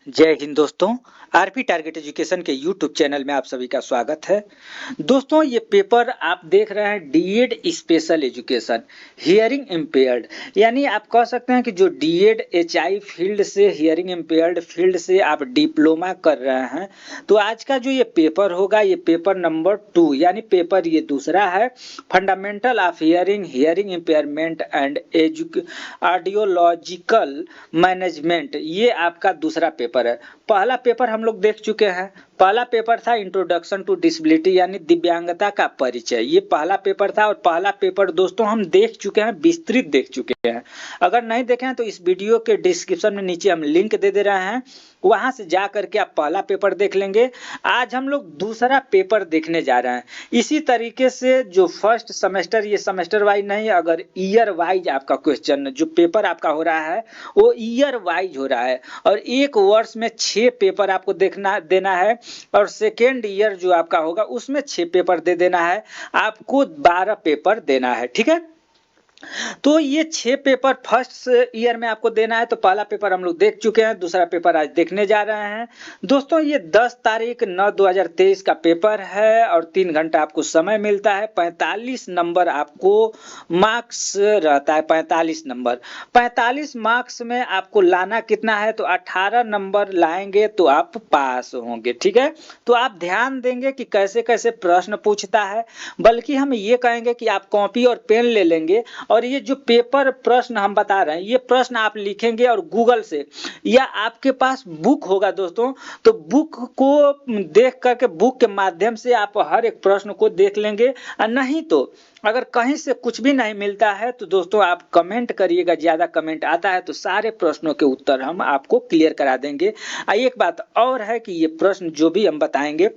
जय हिंद दोस्तों। RP target education के यूट्यूब चैनल में आप सभी का स्वागत है। दोस्तों, ये पेपर आप देख रहे हैं DEd special education hearing impaired, यानी आप कह सकते हैं कि जो डीएड एचआई फील्ड से हियरिंग इम्पेयर्ड फील्ड से आप डिप्लोमा कर रहे हैं, तो आज का जो ये पेपर होगा ये पेपर नंबर 2 यानी पेपर ये दूसरा है, fundamental of hearing, hearing impairment and audiological management. ये आपका दूसरा पेपर है। पहला पेपर हम लोग देख चुके हैं। पहला पेपर था इंट्रोडक्शन टू डिसेबिलिटी यानी दिव्यांगता का परिचय। ये पहला पेपर था और पहला पेपर दोस्तों हम देख चुके हैं, विस्तृत देख चुके हैं। अगर नहीं देखे हैं तो इस वीडियो के डिस्क्रिप्शन में नीचे हम लिंक दे रहे हैं, वहां से जा करके आप पहला पेपर देख लेंगे। आज हम लोग दूसरा पेपर देखने जा रहे हैं। इसी तरीके से जो फर्स्ट सेमेस्टर, ये सेमेस्टर वाइज नहीं, अगर ईयर वाइज आपका क्वेश्चन जो पेपर आपका हो रहा है वो ईयर वाइज हो रहा है और एक वर्ष में 6 पेपर आपको देना है और सेकेंड ईयर जो आपका होगा उसमें 6 पेपर दे देना है। आपको 12 पेपर देना है, ठीक है। तो ये 6 पेपर फर्स्ट ईयर में आपको देना है। तो पहला पेपर हम लोग देख चुके हैं, दूसरा पेपर आज देखने जा रहे हैं। दोस्तों, ये 10 तारीख 9/2023 का पेपर है और 3 घंटा आपको समय मिलता है। 45 नंबर आपको मार्क्स रहता है। 45 नंबर, 45 मार्क्स में आपको लाना कितना है? तो 18 नंबर लाएंगे तो आप पास होंगे, ठीक है। तो आप ध्यान देंगे कि कैसे कैसे प्रश्न पूछता है, बल्कि हम ये कहेंगे कि आप कॉपी और पेन ले लेंगे और ये जो पेपर प्रश्न हम बता रहे हैं ये प्रश्न आप लिखेंगे और गूगल से, या आपके पास बुक होगा दोस्तों, तो बुक को देख करके बुक के माध्यम से आप हर एक प्रश्न को देख लेंगे। और नहीं तो अगर कहीं से कुछ भी नहीं मिलता है तो दोस्तों आप कमेंट करिएगा, ज्यादा कमेंट आता है तो सारे प्रश्नों के उत्तर हम आपको क्लियर करा देंगे। एक बात और है कि ये प्रश्न जो भी हम बताएंगे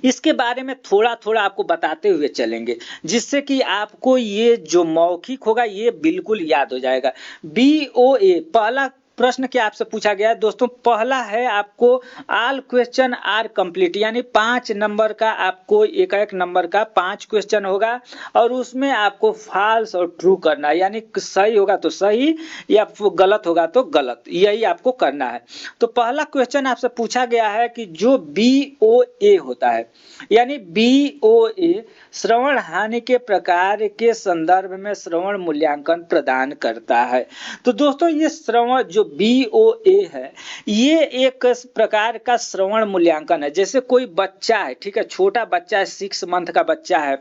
इसके बारे में थोड़ा थोड़ा आपको बताते हुए चलेंगे, जिससे कि आपको ये जो मौखिक होगा ये बिल्कुल याद हो जाएगा। BOA पहला प्रश्न क्या आपसे पूछा गया है दोस्तों? पहला है आपको ऑल क्वेश्चन आर कंप्लीट, यानी 5 नंबर का आपको एक नंबर का 5 क्वेश्चन होगा और उसमें आपको फॉल्स और ट्रू करना है, यानी सही होगा तो सही या गलत होगा तो गलत, यही आपको करना है। तो पहला क्वेश्चन आपसे पूछा गया है कि जो BOA होता है, यानी BOA श्रवण हानि के प्रकार के संदर्भ में श्रवण मूल्यांकन प्रदान करता है। तो दोस्तों ये श्रवण जो BOA है ये एक प्रकार का श्रवण मूल्यांकन है। जैसे कोई बच्चा है, ठीक है, छोटा बच्चा है, 6 मंथ का बच्चा है,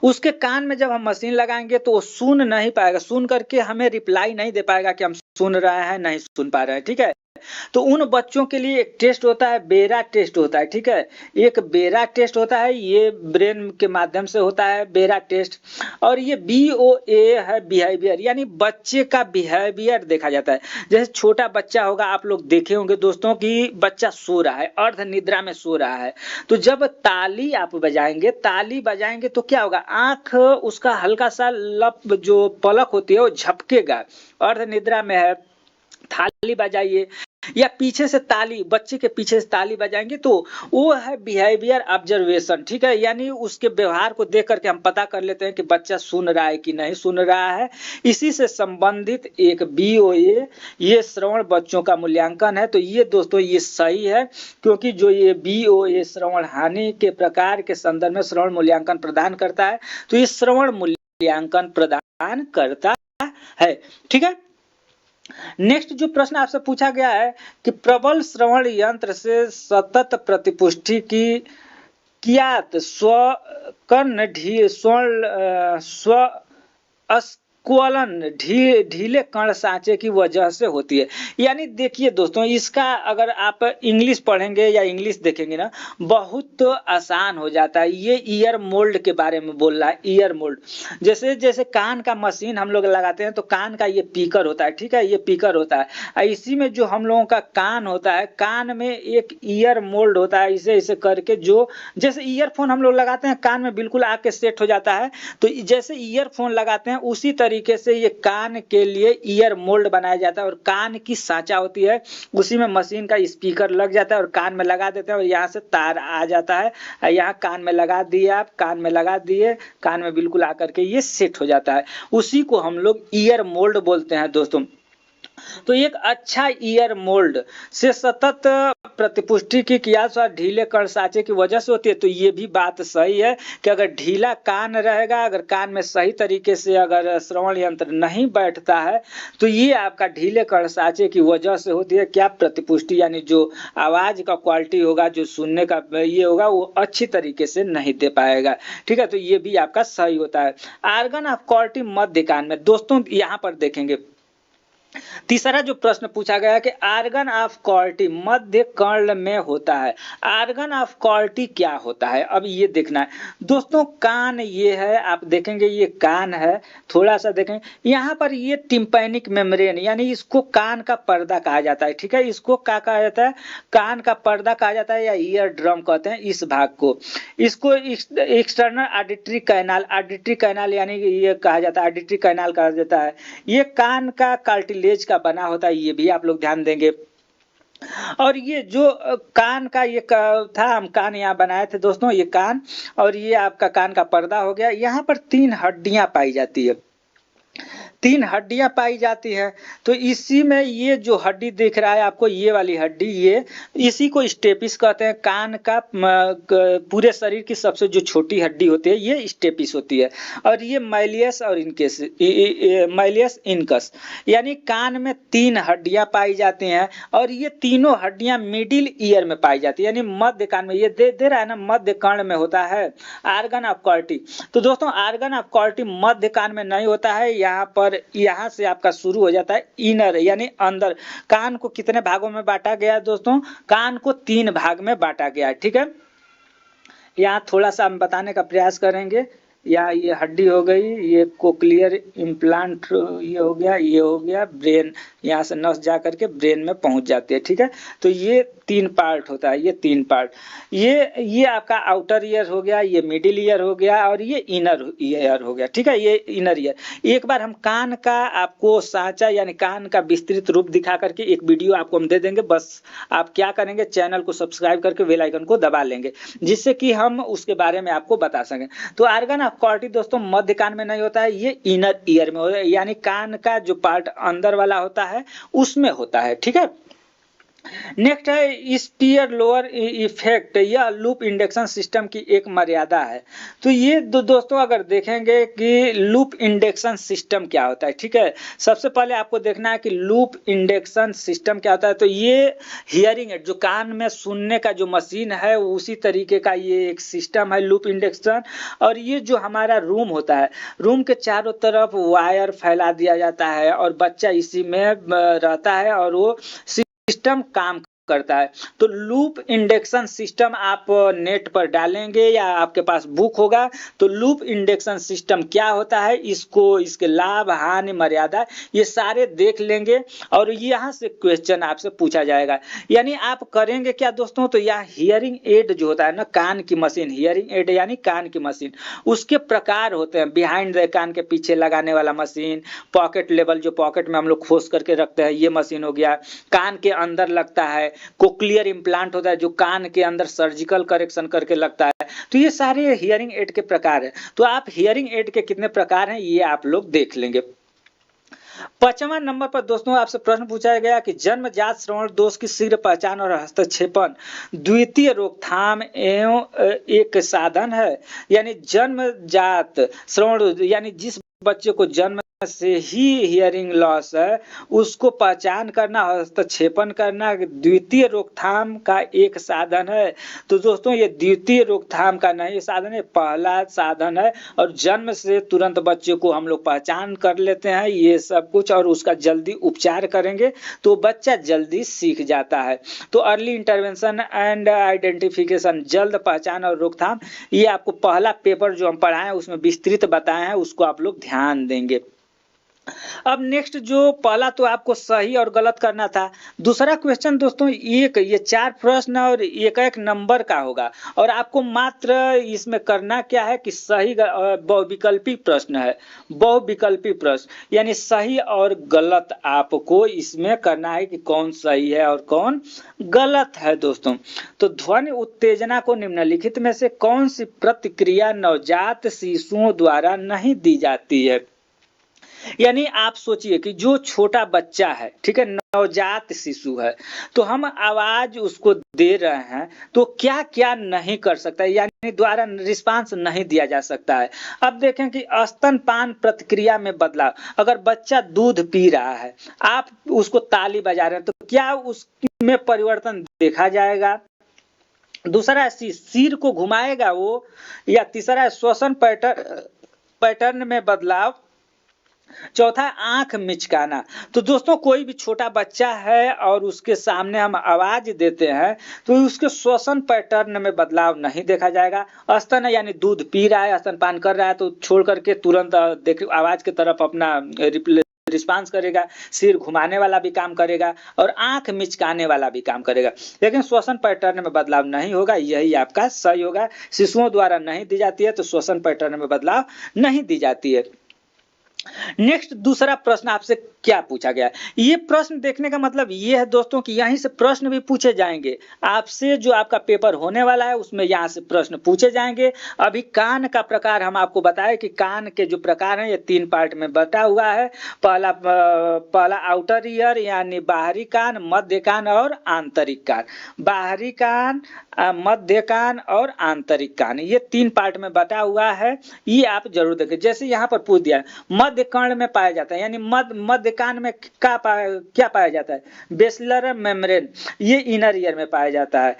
उसके कान में जब हम मशीन लगाएंगे तो वो सुन नहीं पाएगा, सुन करके हमें रिप्लाई नहीं दे पाएगा कि हम सुन रहे हैं नहीं सुन पा रहे हैं, ठीक है। तो उन बच्चों के लिए एक टेस्ट होता है, बेरा टेस्ट होता है, ठीक है। एक बेरा टेस्ट होता है, ये ब्रेन के माध्यम से होता है बेरा टेस्ट। और ये BOA है बिहेवियर, यानी बच्चे का बिहेवियर देखा जाता है। जैसे छोटा बच्चा होगा, आप लोग देखे होंगे दोस्तों कि बच्चा सो रहा है, अर्ध निद्रा में सो रहा है, तो जब ताली आप बजाएंगे तो क्या होगा? आंख उसका हल्का सा लप जो पलक होती है वो झपकेगा, अर्ध निद्रा में है। थाली बजाइए या पीछे से ताली, बच्चे के पीछे से ताली बजाएंगे तो वो है बिहेवियर ऑब्जर्वेशन, ठीक है। यानी उसके व्यवहार को देख करके हम पता कर लेते हैं कि बच्चा सुन रहा है कि नहीं सुन रहा है। इसी से संबंधित एक BOA ये श्रवण बच्चों का मूल्यांकन है। तो ये दोस्तों ये सही है, क्योंकि जो ये BOA श्रवण हानि के प्रकार के संदर्भ में श्रवण मूल्यांकन प्रदान करता है, तो ये श्रवण मूल्यांकन प्रदान करता है, ठीक है। नेक्स्ट जो प्रश्न आपसे पूछा गया है कि प्रबल श्रवण यंत्र से सतत प्रतिपुष्टि की कियात स्व कर्ण स्क्वलन ढीले कर्ण सांचे की वजह से होती है। यानी देखिए दोस्तों, इसका अगर आप इंग्लिश पढ़ेंगे या इंग्लिश देखेंगे ना, बहुत आसान हो जाता है। ये ईयर मोल्ड के बारे में बोल रहा है। ईयर मोल्ड जैसे जैसे कान का मशीन हम लोग लगाते हैं तो कान का ये पीकर होता है, ठीक है, ये पीकर होता है। इसी में जो हम लोगों का कान होता है, कान में एक ईयर मोल्ड होता है, इसे इसे करके जो जैसे ईयरफोन हम लोग लगाते हैं कान में बिल्कुल आके सेट हो जाता है। तो जैसे ईयरफोन लगाते हैं उसी तरीके से ये कान के लिए ईयर मोल्ड बनाया जाता है और कान की सांचा होती है, उसी में मशीन का स्पीकर लग जाता है और कान में लगा देते हैं और यहाँ से तार आ जाता है, यहाँ कान में लगा दिए, आप कान में लगा दिए, कान में बिल्कुल आकर के ये सेट हो जाता है। उसी को हम लोग ईयर मोल्ड बोलते हैं दोस्तों। तो एक अच्छा ईयर मोल्ड से सतत प्रतिपुष्टि की कियास और ढीले कण साँचे की वजह से होती है। तो ये भी बात सही है कि अगर ढीला कान रहेगा, अगर कान में सही तरीके से अगर श्रवण यंत्र नहीं बैठता है तो ये आपका ढीले कण साँचे की वजह से होती है। क्या प्रतिपुष्टि यानी जो आवाज का क्वालिटी होगा, जो सुनने का ये होगा, वो अच्छी तरीके से नहीं दे पाएगा। ठीक है, तो ये भी आपका सही होता है। आर्गन ऑफ क्वालिटी मध्य कान में दोस्तों यहाँ पर देखेंगे, तीसरा जो प्रश्न पूछा गया है कि आर्गन ऑफ क्वालिटी मध्य कर्ण में होता है। आर्गन ऑफ क्वालिटी क्या होता है, अब ये देखना है दोस्तों। कान ये है, आप देखेंगे ये कान है, थोड़ा सा देखें यहाँ पर ये टिम्पैनिक मेम्ब्रेन यानी इसको कान का पर्दा कहा जाता है। ठीक है, इसको क्या कहा जाता है, कान का पर्दा कहा जाता है या ईयर ड्रम कहते हैं इस भाग को। इसको external auditory canal, auditory canal यानी ये कहा जाता है, ऑडिटरी कैनाल कहा जाता है। ये कान का कार्टिलेज का बना होता है, ये भी आप लोग ध्यान देंगे। और ये जो कान का ये था, हम कान यहाँ बनाए थे दोस्तों, ये कान और ये आपका कान का पर्दा हो गया। यहाँ पर 3 हड्डियां पाई जाती है, 3 हड्डियां पाई जाती है। तो इसी में ये जो हड्डी दिख रहा है आपको, ये वाली हड्डी, ये इसी को स्टेपिस कहते हैं। कान का पूरे शरीर की सबसे जो छोटी हड्डी होती है ये स्टेपिस होती है। और ये मैलियस और इनकस, मैलियस इनकस यानी कान में 3 हड्डियां पाई जाती हैं और ये तीनों हड्डियां मिडिल ईयर में पाई जाती है, यानी मध्य कान में। ये दे रहा है ना, मध्य कर्ण में होता है आर्गन ऑफ क्वालिटी। तो दोस्तों आर्गन ऑफ क्वालिटी मध्य कान में नहीं होता है, यहाँ पर यहाँ से आपका शुरू हो जाता है इनर यानी अंदर। कान को कितने भागों में बांटा गया है दोस्तों, कान को 3 भाग में बांटा गया है। ठीक है, यहाँ थोड़ा सा हम बताने का प्रयास करेंगे। या ये हड्डी हो गई, ये कोक्लियर इम्प्लांट ये हो गया ब्रेन, यहाँ से नस जा करके ब्रेन में पहुंच जाती है। ठीक है, तो ये 3 पार्ट होता है, ये 3 पार्ट। ये आपका आउटर ईयर हो गया, ये मिडिल ईयर हो गया और ये इनर ईयर हो गया। ठीक है, ये इनर ईयर। एक बार हम कान का आपको सांचा यानी कान का विस्तृत रूप दिखा करके एक वीडियो आपको हम दे देंगे। बस आप क्या करेंगे, चैनल को सब्सक्राइब करके बेल आइकन को दबा लेंगे, जिससे कि हम उसके बारे में आपको बता सकें। तो आर्गन ऑफ क्वालिटी दोस्तों मध्य कान में नहीं होता है, ये इनर ईयर में होता है, यानी कान का जो पार्ट अंदर वाला होता है उसमें होता है। ठीक है, नेक्स्ट है स्टीयर लोअर इफेक्ट, यह लूप इंडक्शन सिस्टम की एक मर्यादा है। तो ये दोस्तों अगर देखेंगे कि लूप इंडक्शन सिस्टम क्या होता है। ठीक है, सबसे पहले आपको देखना है कि लूप इंडक्शन सिस्टम क्या होता है। तो ये हियरिंग एड, जो कान में सुनने का जो मशीन है उसी तरीके का ये एक सिस्टम है लूप इंडक्शन। और ये जो हमारा रूम होता है, रूम के चारों तरफ वायर फैला दिया जाता है और बच्चा इसी में रहता है और वो सिस्टम काम करता है। तो लूप इंडक्शन सिस्टम आप नेट पर डालेंगे या आपके पास बुक होगा तो लूप इंडक्शन सिस्टम क्या होता है, इसको, इसके लाभ हानि मर्यादा ये सारे देख लेंगे और यहाँ से क्वेश्चन आपसे पूछा जाएगा। यानी आप करेंगे क्या दोस्तों, तो यहाँ हियरिंग एड जो होता है ना, कान की मशीन, हियरिंग एड यानी कान की मशीन, उसके प्रकार होते हैं। बिहाइंड द कान के पीछे लगाने वाला मशीन, पॉकेट लेवल जो पॉकेट में हम लोग खोस करके रखते हैं ये मशीन हो गया, कान के अंदर लगता है, कोक्लियर इम्प्लांट होता है जो कान के अंदर सर्जिकल करेक्शन करके लगता है। तो ये सारे हियरिंग एड के प्रकार है। तो आप हियरिंग एड के कितने प्रकार हैं ये आप लोग देख लेंगे। 5वां नंबर पर दोस्तों आपसे प्रश्न पूछा गया कि जन्मजात श्रवण दोष की शीघ्र पहचान और हस्तक्षेपण द्वितीय रोकथाम एवं एक साधन है। यानी जन्मजात श्रवण यानी जिस बच्चे को जन्म से ही हियरिंग लॉस है उसको पहचान करना, हस्तक्षेपण करना द्वितीय रोकथाम का एक साधन है। तो दोस्तों ये द्वितीय रोकथाम का नहीं साधन है, पहला साधन है। और जन्म से तुरंत बच्चे को हम लोग पहचान कर लेते हैं ये सब कुछ और उसका जल्दी उपचार करेंगे तो बच्चा जल्दी सीख जाता है। तो अर्ली इंटरवेंशन एंड आइडेंटिफिकेशन, जल्द पहचान और रोकथाम, ये आपको पहला पेपर जो हम पढ़ाए हैं उसमें विस्तृत बताए हैं, उसको आप लोग ध्यान देंगे। अब नेक्स्ट जो पहला तो आपको सही और गलत करना था। दूसरा क्वेश्चन दोस्तों एक, ये 4 प्रश्न और एक नंबर का होगा और आपको मात्र इसमें करना क्या है कि सही, बहुविकल्पी प्रश्न है, बहुविकल्पी प्रश्न यानी सही और गलत आपको इसमें करना है कि कौन सही है और कौन गलत है दोस्तों। तो ध्वनि उत्तेजना को निम्नलिखित में से कौन सी प्रतिक्रिया नवजात शिशुओं द्वारा नहीं दी जाती है। यानी आप सोचिए कि जो छोटा बच्चा है, ठीक है, नवजात शिशु है, तो हम आवाज उसको दे रहे हैं तो क्या क्या नहीं कर सकता है, यानी द्वारा रिस्पांस नहीं दिया जा सकता है। अब देखें कि स्तनपान प्रतिक्रिया में बदलाव, अगर बच्चा दूध पी रहा है, आप उसको ताली बजा रहे हैं, तो क्या उसमें परिवर्तन देखा जाएगा? दूसरा है सिर को घुमाएगा वो, या तीसरा है श्वसन पैटर्न में बदलाव, चौथा आंख मिचकाना। तो दोस्तों कोई भी छोटा बच्चा है और उसके सामने हम आवाज देते हैं तो उसके श्वसन पैटर्न में बदलाव नहीं देखा जाएगा। स्तन है यानी दूध पी रहा है, स्तनपान कर रहा है, तो छोड़ करके तुरंत आवाज की तरफ अपना रिस्पांस करेगा, सिर घुमाने वाला भी काम करेगा और आंख मिचकाने वाला भी काम करेगा, लेकिन श्वसन पैटर्न में बदलाव नहीं होगा। यही आपका सही होगा। शिशुओं द्वारा नहीं दी जाती है तो श्वसन पैटर्न में बदलाव नहीं दी जाती है। नेक्स्ट दूसरा प्रश्न आपसे क्या पूछा गया, ये प्रश्न देखने का मतलब ये है दोस्तों कि यहीं से प्रश्न भी पूछे जाएंगे आपसे। जो आपका पेपर होने वाला है उसमें यहाँ से प्रश्न पूछे जाएंगे। अभी कान का प्रकार हम आपको बताए कि कान के जो प्रकार हैं ये 3 पार्ट में बटा हुआ है। पहला आउटर ईयर यानी बाहरी कान, मध्य कान और आंतरिक कान। बाहरी कान, मध्य कान और आंतरिक कान, ये 3 पार्ट में बटा हुआ है। ये आप जरूर देखें। जैसे यहाँ पर पूछ दिया मध्य कान में पाया जाता है, यानी मध्य कान में क्या पाया जाता है? बेसिलर मेम्ब्रेन, ये इनर ईयर में पाया जाता है।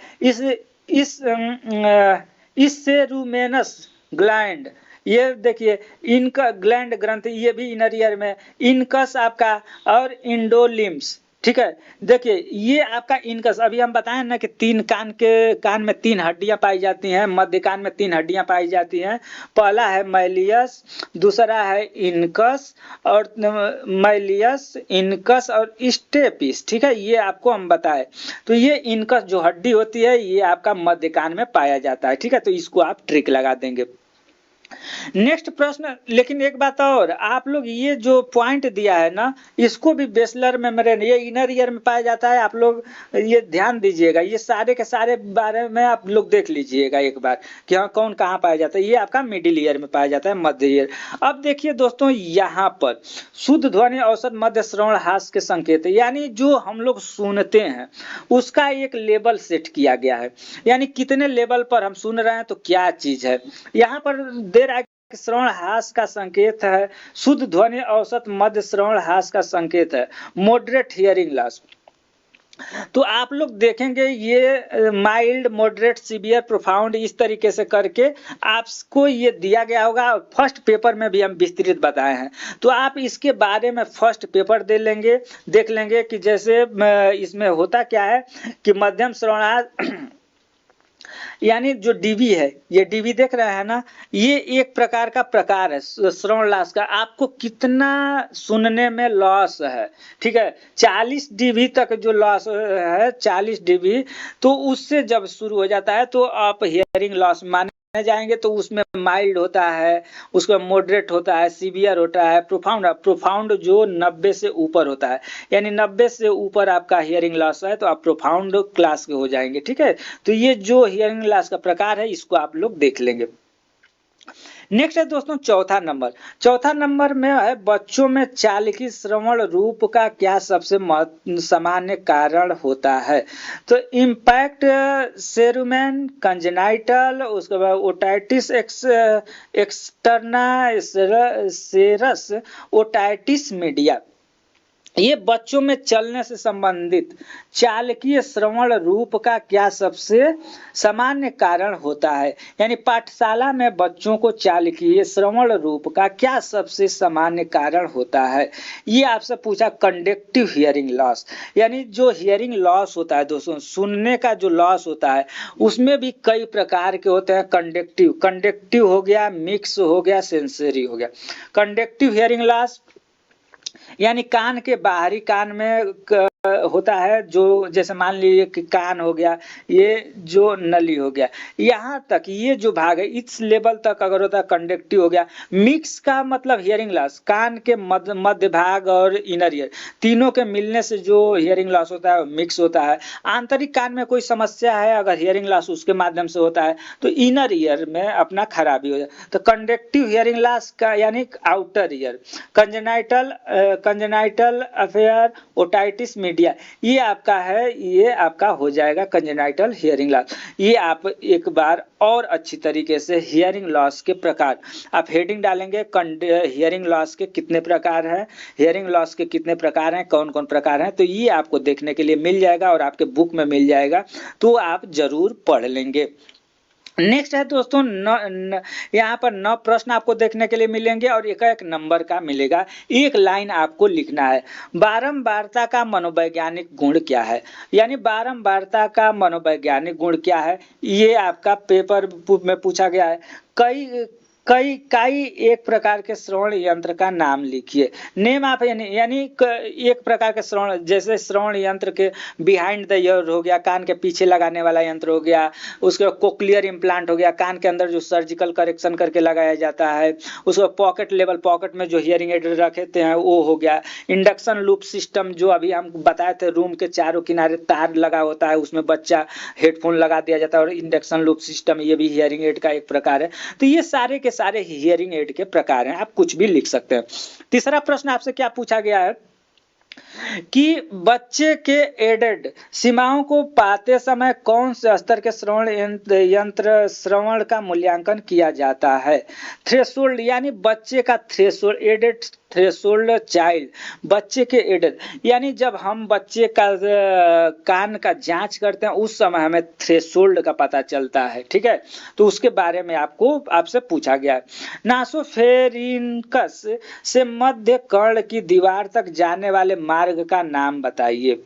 इस सेरुमेनस ग्लैंड, ये देखिए इनका ग्लैंड ग्रंथि, ये भी इनर ईयर में। इनकस आपका और इंडोलिम्स, ठीक है। देखिए ये आपका इनकस, अभी हम बताएं ना कि 3 कान में 3 हड्डियां पाई जाती हैं, मध्य कान में 3 हड्डियां पाई जाती हैं। पहला है मैलियस, दूसरा है इनकस और मैलियस, इनकस और स्टेपिस, ठीक है। ये आपको हम बताए। तो ये इनकस जो हड्डी होती है ये आपका मध्य कान में पाया जाता है, ठीक है। तो इसको आप ट्रिक लगा देंगे। नेक्स्ट प्रश्न, लेकिन एक बात और, आप लोग ये जो पॉइंट दिया है ना, इसको भी बेसिलर मेम्ब्रेन, ये इनर ईयर में पाया जाता है। आप लोग ये ध्यान दीजिएगा, ये सारे के सारे बारे में आप लोग देख लीजिएगा एक बार कि हाँ कौन कहाँ पाया जाता है। ये आपका मिडिल ईयर में पाया जाता है, मध्य ईयर। अब देखिए दोस्तों यहाँ पर शुद्ध ध्वनि औसत मध्य श्रवण हास के संकेत, यानी जो हम लोग सुनते हैं उसका एक लेवल सेट किया गया है, यानी कितने लेवल पर हम सुन रहे हैं तो क्या चीज है। यहाँ पर दे रहा है श्रवण हास का संकेत है, शुद्ध ध्वनि औसत मध्य श्रवण हास का संकेत है, मॉडरेट हियरिंग लॉस। तो आप लोग देखेंगे ये माइल्ड, मॉडरेट, सीवियर, प्रोफाउंड, इस तरीके से करके आपको ये दिया गया होगा। फर्स्ट पेपर में भी हम विस्तृत बताए हैं, तो आप इसके बारे में फर्स्ट पेपर देख लेंगे कि जैसे इसमें होता क्या है कि मध्यम श्रवण यानी जो डीबी है, ये डीबी देख रहे हैं ना, ये एक प्रकार का प्रकार है श्रवण लॉस का। आपको कितना सुनने में लॉस है, ठीक है, 40 डीबी तक जो लॉस है, 40 डीबी, तो उससे जब शुरू हो जाता है तो आप हियरिंग लॉस माने जाएंगे। तो उसमें माइल्ड होता है, उसका मॉडरेट होता है, सीवियर होता है, प्रोफाउंड जो 90 से ऊपर होता है, यानी 90 से ऊपर आपका हियरिंग लॉस है तो आप प्रोफाउंड क्लास के हो जाएंगे, ठीक है। तो ये जो हियरिंग लॉस का प्रकार है इसको आप लोग देख लेंगे। नेक्स्ट है दोस्तों चौथा नंबर में है बच्चों में चालकी श्रवण रूप का क्या सबसे सामान्य कारण होता है। तो इम्पैक्ट सेरुमेन कंजेनाइटल, उसके बाद ओटाइटिस एक्सटर्ना सेरस ओटाइटिस मीडिया, ये बच्चों में चलने से संबंधित चालकीय श्रवण रूप का क्या सबसे सामान्य कारण होता है। यानी पाठशाला में बच्चों को चालकीय श्रवण रूप का क्या सबसे सामान्य कारण होता है। ये आपसे पूछा कंडक्टिव हियरिंग लॉस, यानी जो हियरिंग लॉस होता है दोस्तों, सुनने का जो लॉस होता है उसमें भी कई प्रकार के होते हैं। कंडक्टिव हो गया, मिक्स हो गया, सेंसरी हो गया। कंडक्टिव हियरिंग लॉस यानी कान के बाहरी कान में होता है जो जैसे मान लीजिए कि कान हो गया, ये जो नली हो गया, यहाँ तक ये जो भाग है इस लेवल तक अगर होता है कंडक्टिव हो गया। मिक्स का मतलब हियरिंग लॉस, कान के मध्य भाग और इनर ईयर तीनों के मिलने से जो हियरिंग लॉस होता है मिक्स होता है। आंतरिक कान में कोई समस्या है अगर हियरिंग लॉस उसके माध्यम से होता है तो इनर ईयर में अपना खराबी हो जाए। तो कंडक्टिव हियरिंग लॉस का यानी outer ear, congenital affair otitis media, ये आपका है, ये आपका हो जाएगा कंजेनाइटल हियरिंग लॉस। ये आप एक बार और अच्छी तरीके से हियरिंग लॉस के प्रकार आप हेडिंग डालेंगे, हियरिंग लॉस के कितने प्रकार हैं, हियरिंग लॉस के कितने प्रकार हैं, कौन कौन प्रकार हैं, तो ये आपको देखने के लिए मिल जाएगा और आपके बुक में मिल जाएगा, तो आप जरूर पढ़ लेंगे। नेक्स्ट है दोस्तों यहाँ पर 9 प्रश्न आपको देखने के लिए मिलेंगे और एक नंबर का मिलेगा। एक लाइन आपको लिखना है, बारंबारता का मनोवैज्ञानिक गुण क्या है, यानी बारंबारता का मनोवैज्ञानिक गुण क्या है, ये आपका पेपर में पूछा गया है। कई एक प्रकार के श्रवण यंत्र का नाम लिखिए। नेम आप यानी एक प्रकार के श्रवण, जैसे श्रवण यंत्र के बिहाइंड द ईयर हो गया, कान के पीछे लगाने वाला यंत्र हो गया, उसके कोक्लियर इम्प्लांट हो गया, कान के अंदर जो सर्जिकल करेक्शन करके लगाया जाता है, उसको पॉकेट लेवल, पॉकेट में जो हियरिंग एड रखते हैं वो हो गया। इंडक्शन लूप सिस्टम जो अभी हम बताए थे, रूम के चारों किनारे तार लगा होता है, उसमें बच्चा हेडफोन लगा दिया जाता है, और इंडक्शन लूप सिस्टम ये भी हियरिंग एड का एक प्रकार है। तो ये सारे के सारे हियरिंग एड के प्रकार हैं, आप कुछ भी लिख सकते हैं। तीसरा प्रश्न आपसे क्या पूछा गया है कि बच्चे के एडेड सीमाओं को पाते समय कौन से स्तर के श्रवण यंत्र श्रवण का मूल्यांकन किया जाता है। थ्रेशोल्ड यानी बच्चे का थ्रेशोल्ड, एडेड थ्रेशोल्ड चाइल्ड, बच्चे के एडेड यानी जब हम बच्चे का कान का जांच करते हैं उस समय हमें थ्रेशोल्ड का पता चलता है, ठीक है, तो उसके बारे में आपसे पूछा गया है। नासोफेरिनकस से मध्य कर्ण की दीवार तक जाने वाले मार्ग का नाम बताइए।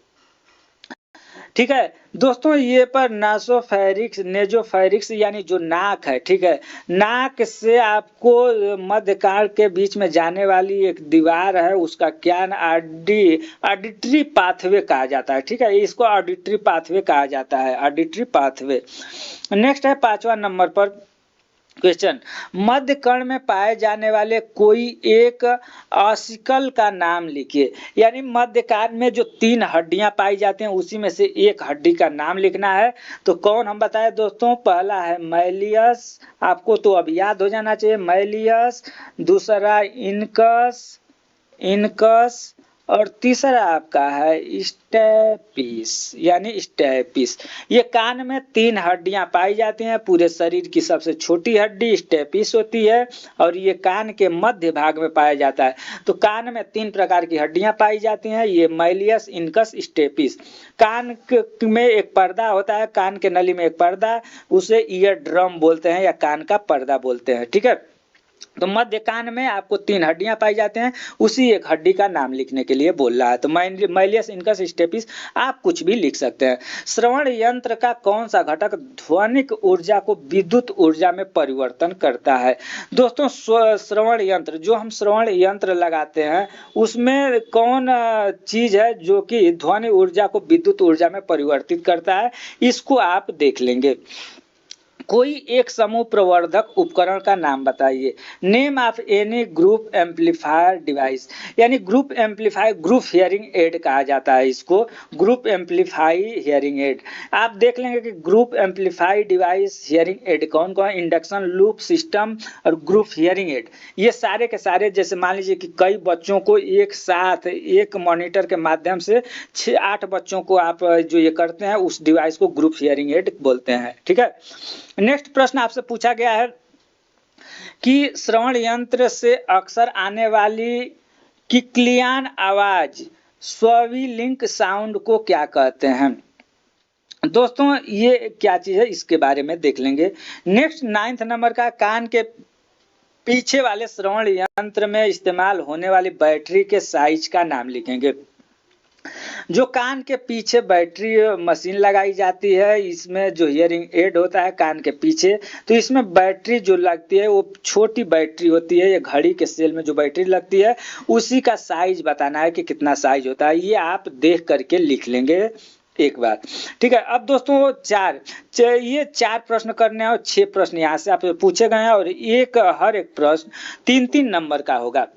ठीक है दोस्तों, ये पर नासोफेरिक्स नेजोफेरिक्स यानी जो नाक है, ठीक है, नाक से आपको मध्य कान के बीच में जाने वाली एक दीवार है, उसका क्या ऑडिटरी पाथवे कहा जाता है, ठीक है, इसको ऑडिटरी पाथवे कहा जाता है, ऑडिटरी पाथवे। नेक्स्ट है 5वां नंबर पर क्वेश्चन, मध्य कर्ण में पाए जाने वाले कोई एक ऑसिकल का नाम लिखिए। यानी मध्य कान में जो 3 हड्डियां पाई जाती हैं उसी में से एक हड्डी का नाम लिखना है। तो कौन हम बताएं दोस्तों, पहला है मैलियस, आपको तो अब याद हो जाना चाहिए, मैलियस, दूसरा इनकस और तीसरा आपका है स्टेपिस, यानी स्टेपिस। ये कान में 3 हड्डियां पाई जाती हैं, पूरे शरीर की सबसे छोटी हड्डी स्टेपिस होती है और ये कान के मध्य भाग में पाया जाता है। तो कान में 3 प्रकार की हड्डियां पाई जाती हैं, ये मैलियस, इनकस, स्टेपिस। कान में एक पर्दा होता है, कान के नली में एक पर्दा, उसे ईयर ड्रम बोलते हैं या कान का पर्दा बोलते हैं, ठीक है। तो मध्य कान में आपको 3 हड्डियां पाई जाते हैं, उसी एक हड्डी का नाम लिखने के लिए बोल रहा है। तो मैलियस, इनकस, स्टेपिस आप कुछ भी लिख सकते हैं। श्रवण यंत्र का कौन सा घटक ध्वनिक ऊर्जा को विद्युत ऊर्जा में परिवर्तन करता है। दोस्तों श्रवण यंत्र, जो हम श्रवण यंत्र लगाते हैं उसमें कौन चीज है जो कि ध्वनि ऊर्जा को विद्युत ऊर्जा में परिवर्तित करता है, इसको आप देख लेंगे। कोई एक समूह प्रवर्धक उपकरण का नाम बताइए। Name of any group amplifier device, यानी group amplifier, group hearing aid कहा जाता है इसको, ग्रुप एम्पलीफाई हियरिंग एड। आप देख लेंगे कि group amplify device hearing aid कौन कौन, इंडक्शन लूप सिस्टम और ग्रुप हियरिंग एड। ये सारे के सारे, जैसे मान लीजिए कि कई बच्चों को एक साथ एक मॉनिटर के माध्यम से 6-8 बच्चों को आप जो ये करते हैं उस डिवाइस को ग्रुप हियरिंग एड बोलते हैं, ठीक है। नेक्स्ट प्रश्न आपसे पूछा गया है कि श्रवण यंत्र से अक्सर आने वाली किक्लियान आवाज, स्विलिंग साउंड को क्या कहते हैं। दोस्तों ये क्या चीज है इसके बारे में देख लेंगे। नेक्स्ट 9th नंबर का, कान के पीछे वाले श्रवण यंत्र में इस्तेमाल होने वाली बैटरी के साइज का नाम लिखेंगे। जो कान के पीछे बैटरी मशीन लगाई जाती है, इसमें जो हियरिंग एड होता है कान के पीछे, तो इसमें बैटरी जो लगती है वो छोटी बैटरी होती है। ये घड़ी के सेल में जो बैटरी लगती है उसी का साइज बताना है कि कितना साइज होता है। ये आप देख करके लिख लेंगे एक बार, ठीक है। अब दोस्तों ये 4 प्रश्न करने हैं और 6 प्रश्न यहाँ से आप पूछे गए हैं और हर एक प्रश्न 3-3 नंबर का होगा।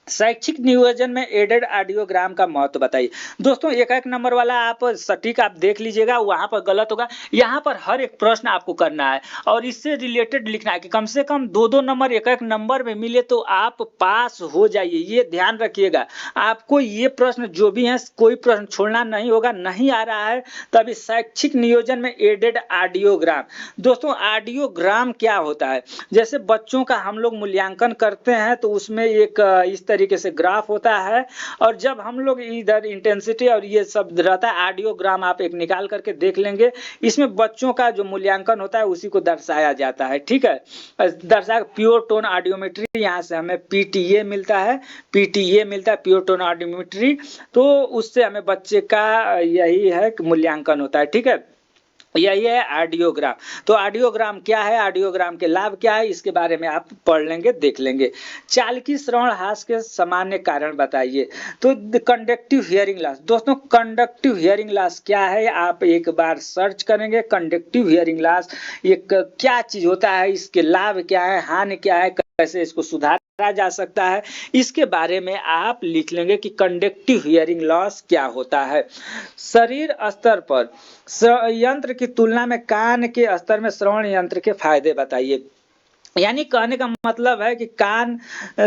शैक्षिक नियोजन में एडेड ऑडियोग्राम का महत्व बताइए। दोस्तों एक एक नंबर वाला आप सटीक आप देख लीजिएगा, वहां पर गलत होगा। यहाँ पर हर एक प्रश्न आपको करना है और इससे रिलेटेड लिखना है कि कम से कम 2-2 नंबर एक एक नंबर में मिले तो आप पास हो जाइए। ये ध्यान रखिएगा, आपको ये प्रश्न जो भी है कोई प्रश्न छोड़ना नहीं होगा। नहीं आ रहा है तभी शैक्षिक नियोजन में एडेड ऑडियोग्राम। दोस्तों ऑडियोग्राम क्या होता है, जैसे बच्चों का हम लोग मूल्यांकन करते हैं तो उसमें एक इस तरीके से ग्राफ होता है और जब हम लोग इधर इंटेंसिटी और ये सब रहता है, ऑडियोग्राम आप एक निकाल करके देख लेंगे। इसमें बच्चों का जो मूल्यांकन होता है उसी को दर्शाया जाता है, ठीक है। दर्शा प्योर टोन ऑडियोमेट्री, यहाँ से हमें पीटीए मिलता है, प्योर टोन ऑडियोमेट्री। तो उससे हमें बच्चे का यही है कि मूल्यांकन होता है, ठीक है। यही है ऑडियोग्राम। तो ऑडियोग्राम क्या है, ऑडियोग्राम के लाभ क्या है, इसके बारे में आप पढ़ लेंगे, देख लेंगे। चालकी श्रवण ह्रास के सामान्य कारण बताइए। तो कंडक्टिव हियरिंग लॉस। दोस्तों कंडक्टिव हियरिंग लॉस क्या है, आप एक बार सर्च करेंगे कंडक्टिव हियरिंग लॉस ये क्या चीज होता है, इसके लाभ क्या है, हानि क्या है, कैसे इसको सुधारा जा सकता है, इसके बारे में आप लिख लेंगे कि कंडक्टिव हियरिंग लॉस क्या होता है। शरीर स्तर पर यंत्र की तुलना में कान के स्तर में श्रवण यंत्र के फायदे बताइए। यानी कहने का मतलब है कि कान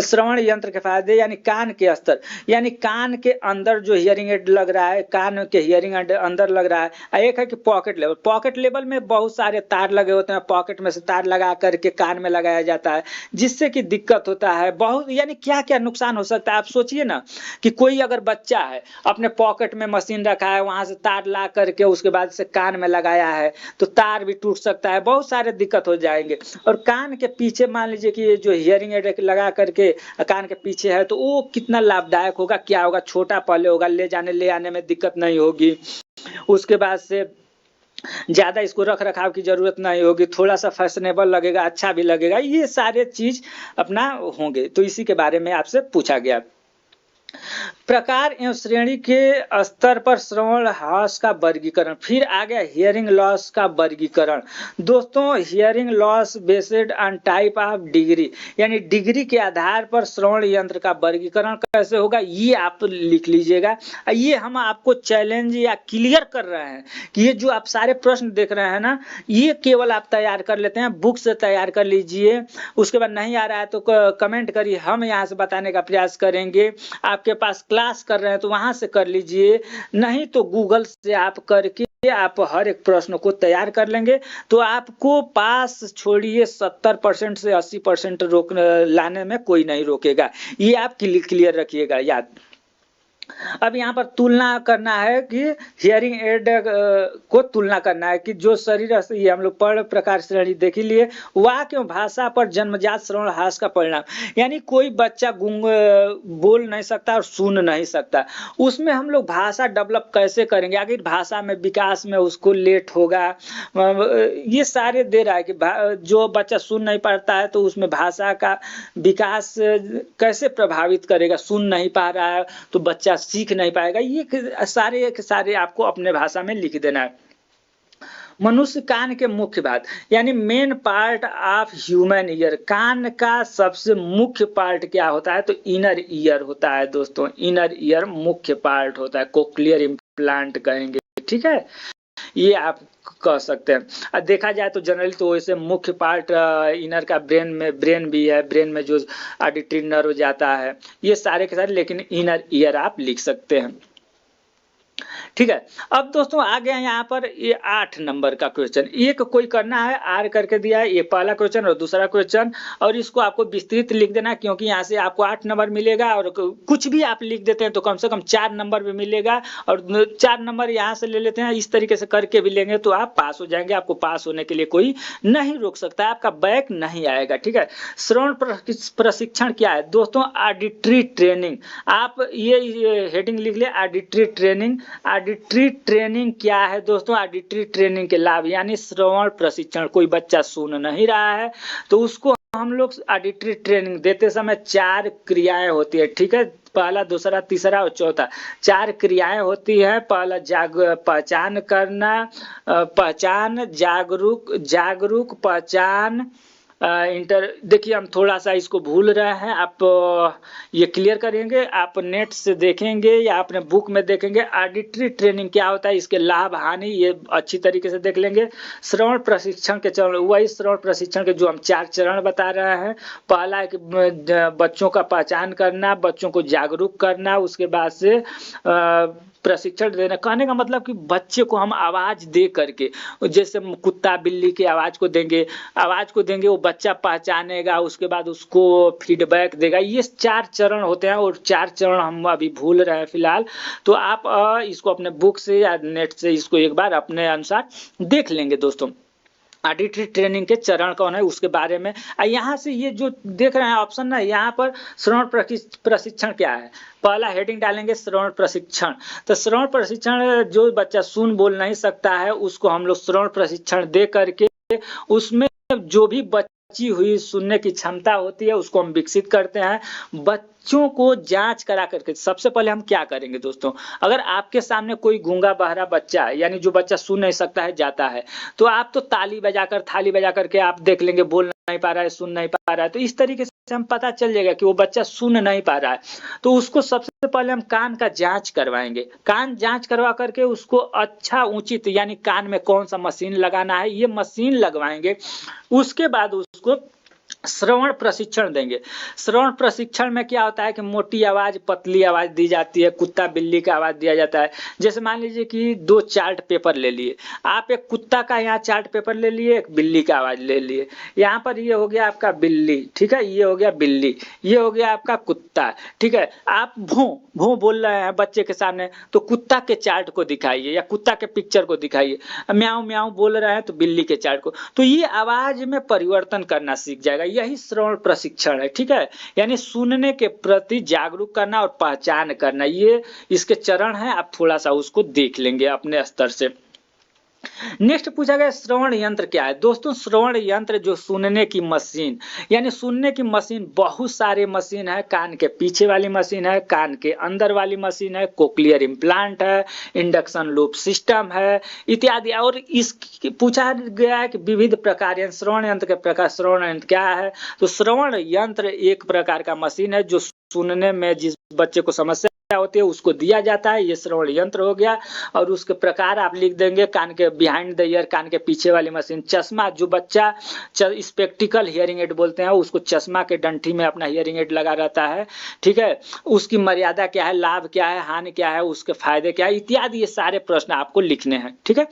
श्रवण यंत्र के फायदे, यानी कान के स्तर, यानी कान के अंदर जो हियरिंग एड लग रहा है, कान के हियरिंग एड अंदर लग रहा है। एक है कि पॉकेट लेवल में बहुत सारे तार लगे होते हैं, पॉकेट में से तार लगा करके कान में लगाया जाता है, जिससे कि दिक्कत होता है बहुत। यानी क्या क्या नुकसान हो सकता है आप सोचिए ना, कि कोई अगर बच्चा है अपने पॉकेट में मशीन रखा है, वहां से तार ला करके उसके बाद से कान में लगाया है तो तार भी टूट सकता है, बहुत सारे दिक्कत हो जाएंगे। और कान के पीछे मान लीजिए कि ये जो हियरिंग एड लगा करके कान के पीछे है तो वो कितना लाभदायक होगा, क्या होगा, छोटा पहले होगा, ले जाने ले आने में दिक्कत नहीं होगी, उसके बाद से ज्यादा इसको रख रखाव की जरूरत नहीं होगी, थोड़ा सा फैशनेबल लगेगा, अच्छा भी लगेगा, ये सारे चीज अपना होंगे। तो इसी के बारे में आपसे पूछा गया। प्रकार एवं श्रेणी के स्तर पर श्रवण ह्रास का वर्गीकरण। फिर आ गया हियरिंग लॉस का वर्गीकरण। दोस्तों hearing loss based on type of degree, यानी डिग्री के आधार पर श्रवण यंत्र का वर्गीकरण कैसे होगा, ये आप लिख लीजिएगा। ये हम आपको चैलेंज या क्लियर कर रहे हैं कि ये जो आप सारे प्रश्न देख रहे हैं ना, ये केवल आप तैयार कर लेते हैं, बुक से तैयार कर लीजिए। उसके बाद नहीं आ रहा है तो कमेंट करिए, हम यहाँ से बताने का प्रयास करेंगे। आपके पास क्लास कर रहे हैं तो वहां से कर लीजिए, नहीं तो गूगल से आप करके आप हर एक प्रश्न को तैयार कर लेंगे तो आपको पास छोड़िए 70% से 80% रोक लाने में कोई नहीं रोकेगा। ये आप क्लियर रखिएगा याद। अब यहाँ पर तुलना करना है कि हियरिंग एड को तुलना करना है कि जो शरीर, ये हम लोग पढ़ प्रकार श्रेणी देख ही लिए। वाक्य एवं भाषा पर जन्मजात श्रवण ह्रास का परिणाम, यानी कोई बच्चा गूंग बोल नहीं सकता और सुन नहीं सकता, उसमें हम लोग भाषा डेवलप कैसे करेंगे, आखिर भाषा में विकास में उसको लेट होगा। ये सारे दे रहा है कि जो बच्चा सुन नहीं पाता है तो उसमें भाषा का विकास कैसे प्रभावित करेगा, सुन नहीं पा रहा है तो बच्चा सीख नहीं पाएगा। ये सारे आपको अपने भाषा में लिख देना है। मनुष्य कान के मुख्य भाग, यानी main part of human ear, कान का सबसे मुख्य पार्ट क्या होता है, तो इनर ईयर होता है दोस्तों। इनर ईयर मुख्य पार्ट होता है, कोक्लियर इम्प्लांट कहेंगे, ठीक है, ये आप कह सकते हैं। देखा जाए तो जनरली तो वैसे मुख्य पार्ट इनर का ब्रेन भी है, ब्रेन में जो ऑडिटरी नर्व जाता है, ये सारे के सारे, लेकिन इनर ईयर आप लिख सकते हैं। ठीक है। अब दोस्तों आ गया यहाँ पर ये 8 नंबर का क्वेश्चन, एक कोई करना है आर करके दिया है, ये पहला क्वेश्चन और दूसरा क्वेश्चन, और इसको आपको विस्तृत लिख देना क्योंकि यहाँ से आपको 8 नंबर मिलेगा और कुछ भी आप लिख देते हैं तो कम से कम 4 नंबर भी मिलेगा, और 4 नंबर यहाँ से ले लेते हैं, इस तरीके से करके भी लेंगे तो आप पास हो जाएंगे। आपको पास होने के लिए कोई नहीं रोक सकता है, आपका बैक नहीं आएगा। ठीक है। श्रवण प्रशिक्षण क्या है दोस्तों? Auditory training. आप ये हेडिंग लिख ले, ऑडिटरी ट्रेनिंग। ऑडिटरी ट्रेनिंग क्या है दोस्तों? ऑडिटरी ट्रेनिंग के लाभ यानी श्रवण प्रशिक्षण। कोई बच्चा सुन नहीं रहा है तो उसको हम लोग ऑडिटरी ट्रेनिंग देते समय 4 क्रियाएं होती है। ठीक है। पहला, दूसरा, तीसरा और चौथा 4 क्रियाएं होती है। पहला पहचान करना, पहचान, जागरूक पहचान, देखिए हम थोड़ा सा इसको भूल रहे हैं, आप ये क्लियर करेंगे, आप नेट से देखेंगे या अपने बुक में देखेंगे ऑडिटरी ट्रेनिंग क्या होता है, इसके लाभ हानि ये अच्छी तरीके से देख लेंगे। श्रवण प्रशिक्षण के चरण, वही श्रवण प्रशिक्षण के जो हम 4 चरण बता रहे हैं। पहला है कि बच्चों का पहचान करना, बच्चों को जागरूक करना, उसके बाद से प्रशिक्षण देना। कहने का मतलब कि बच्चे को हम आवाज दे करके, जैसे कुत्ता बिल्ली की आवाज को देंगे वो बच्चा पहचानेगा, उसके बाद उसको फीडबैक देगा। ये 4 चरण होते हैं और 4 चरण हम अभी भूल रहे हैं फिलहाल, तो आप इसको अपने बुक से या नेट से इसको एक बार अपने अनुसार देख लेंगे दोस्तों। ऑडिटरी ट्रेनिंग के चरण कौन है उसके बारे में। यहाँ से ये जो देख रहे हैं ऑप्शन ना, यहाँ पर श्रवण प्रशिक्षण क्या है, पहला हेडिंग डालेंगे श्रवण प्रशिक्षण। तो श्रवण प्रशिक्षण, जो बच्चा सुन बोल नहीं सकता है उसको हम लोग श्रवण प्रशिक्षण दे करके उसमें जो भी बची हुई सुनने की क्षमता होती है उसको हम विकसित करते हैं। बच्चों को जांच करा करके सबसे पहले हम क्या करेंगे दोस्तों, अगर आपके सामने कोई गूंगा बहरा बच्चा यानी जो बच्चा सुन नहीं सकता है जाता है, तो आप तो ताली बजाकर थाली बजा करके आप देख लेंगे बोल नहीं पा रहा है, सुन नहीं पा रहा है, तो इस तरीके से हम पता चल जाएगा कि वो बच्चा सुन नहीं पा रहा है। तो उसको सबसे पहले हम कान का जांच करवाएंगे। कान जांच करवा करके उसको अच्छा उचित यानी कान में कौन सा मशीन लगाना है ये मशीन लगवाएंगे। उसके बाद उसको श्रवण प्रशिक्षण देंगे। श्रवण प्रशिक्षण में क्या होता है कि मोटी आवाज पतली आवाज दी जाती है, कुत्ता बिल्ली का आवाज दिया जाता है। जैसे मान लीजिए कि 2 चार्ट पेपर ले लिए आप, एक कुत्ता का यहाँ चार्ट पेपर ले लिए, एक बिल्ली का आवाज ले लिए। यहाँ पर ये हो गया आपका बिल्ली, ठीक है, ये हो गया बिल्ली, ये हो गया आपका कुत्ता। ठीक है। आप भों भों बोल रहे हैं बच्चे के सामने तो कुत्ता के चार्ट को दिखाइए या कुत्ता के पिक्चर को दिखाइए। म्याऊं म्याऊं बोल रहे हैं तो बिल्ली के चार्ट को, तो ये आवाज में परिवर्तन करना सीख जाएगा। यही श्रवण प्रशिक्षण है। ठीक है। यानी सुनने के प्रति जागरूक करना और पहचान करना, ये इसके चरण हैं। आप थोड़ा सा उसको देख लेंगे अपने स्तर से। नेक्स्ट पूछा गया श्रवण यंत्र क्या है दोस्तों? श्रवण यंत्र जो सुनने की मशीन, यानी सुनने की मशीन बहुत सारे मशीन है। कान के पीछे वाली मशीन है, कान के अंदर वाली मशीन है, कोक्लियर इम्प्लांट है, इंडक्शन लूप सिस्टम है इत्यादि। और इस पूछा गया है कि विविध प्रकार श्रवण यंत्र के प्रकार। श्रवण यंत्र क्या है? तो श्रवण यंत्र एक प्रकार का मशीन है जो सुनने में जिस बच्चे को समस्या होती है उसको दिया जाता है, ये श्रवण यंत्र हो गया। और उसके प्रकार आप लिख देंगे, कान के बिहाइंड द ईयर, कान के पीछे वाली मशीन। चश्मा, जो बच्चा स्पेक्टिकल हियरिंग एड बोलते हैं उसको चश्मा के डंठी में अपना हियरिंग एड लगा रहता है। ठीक है। उसकी मर्यादा क्या है, लाभ क्या है, हानि क्या है, उसके फायदे क्या है इत्यादि, ये सारे प्रश्न आपको लिखने हैं। ठीक है।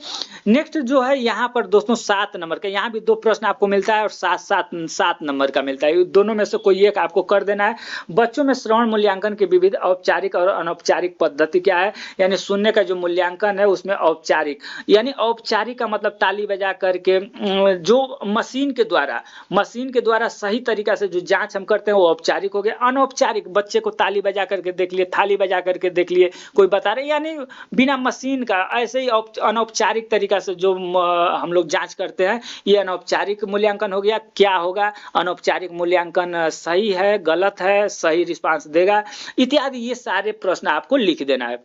नेक्स्ट जो है यहाँ पर दोस्तों 7 नंबर का, यहाँ भी 2 प्रश्न आपको मिलता है और 7 नंबर का मिलता है। दोनों में से कोई एक आपको कर देना है। बच्चों में श्रवण मूल्यांकन के विविध औपचारिक और अनौपचारिक पद्धति क्या है, यानी सुनने का जो मूल्यांकन है उसमें औपचारिक, यानी औपचारिक का मतलब ताली बजा करके जो मशीन के द्वारा सही तरीका से जो जांच हम करते हैं वो औपचारिक हो गया। अनौपचारिक, बच्चे को ताली बजा करके देख लिए, थाली बजा करके देख लिए, कोई बता रहे यानी बिना मशीन का, ऐसे ही अनौपचारिक तरीका से जो हम लोग जांच करते हैं ये अनौपचारिक मूल्यांकन हो गया। क्या होगा? अनौपचारिक मूल्यांकन सही है, गलत है, सही रिस्पांस देगा इत्यादि, ये सारे प्रश्न आपको लिख देना है।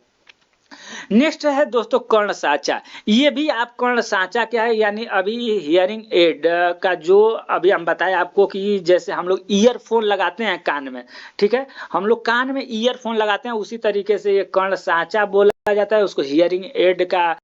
नेक्स्ट है दोस्तों कर्ण साचा। ये भी आप कर्ण साचा क्या है, यानी अभी हियरिंग एड का जो अभी हम बताए आपको कि जैसे हम लोग ईयरफोन लगाते हैं कान में, ठीक है, हम लोग कान में ईयरफोन लगाते हैं, उसी तरीके से ये कर्ण साचा बोला जाता है, उसको हियरिंग एड का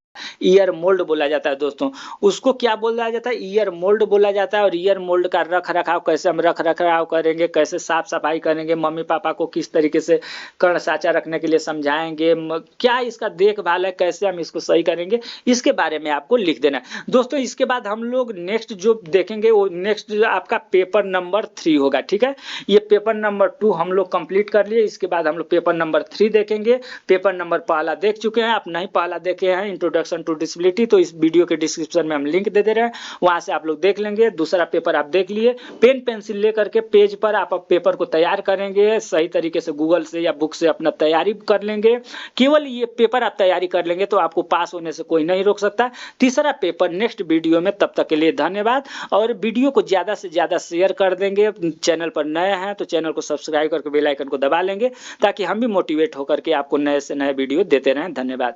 ईयर मोल्ड बोला जाता है दोस्तों। उसको क्या बोला जाता है? ईयर मोल्ड बोला जाता है। और ईयर मोल्ड का रख रखाव कैसे हम रख रखाव करेंगे, कैसे साफ सफाई करेंगे, मम्मी पापा को किस तरीके से कर्ण साचा रखने के लिए समझाएंगे, क्या इसका देखभाल है, कैसे हम इसको सही करेंगे, इसके बारे में आपको लिख देना है दोस्तों। इसके बाद हम लोग नेक्स्ट जो देखेंगे वो नेक्स्ट आपका पेपर नंबर 3 होगा, ठीक है। ये पेपर नंबर 2 हम लोग कंप्लीट कर लिए। इसके बाद हम लोग पेपर नंबर 3 देखेंगे। पेपर नंबर पहला देख चुके हैं, आप नहीं पहला देखे हैं इंट्रोडक्शन टू डिसेबिलिटी, तो इस वीडियो के डिस्क्रिप्शन में हम लिंक दे दे रहे हैं, वहां से आप लोग देख लेंगे। दूसरा पेपर आप देख लिए। पेन पेंसिल लेकर के पेज पर आप पेपर को तैयार करेंगे, सही तरीके से गूगल से या बुक से अपना तैयारी कर लेंगे। केवल ये पेपर आप तैयारी कर लेंगे तो आपको पास होने से कोई नहीं रोक सकता। तीसरा पेपर नेक्स्ट वीडियो में, तब तक के लिए धन्यवाद। और वीडियो को ज्यादा से ज्यादा शेयर कर देंगे। चैनल पर नए हैं तो चैनल को सब्सक्राइब करके बेल आइकन को दबा लेंगे, ताकि हम भी मोटिवेट होकर के आपको नए से नए वीडियो देते रहें। धन्यवाद।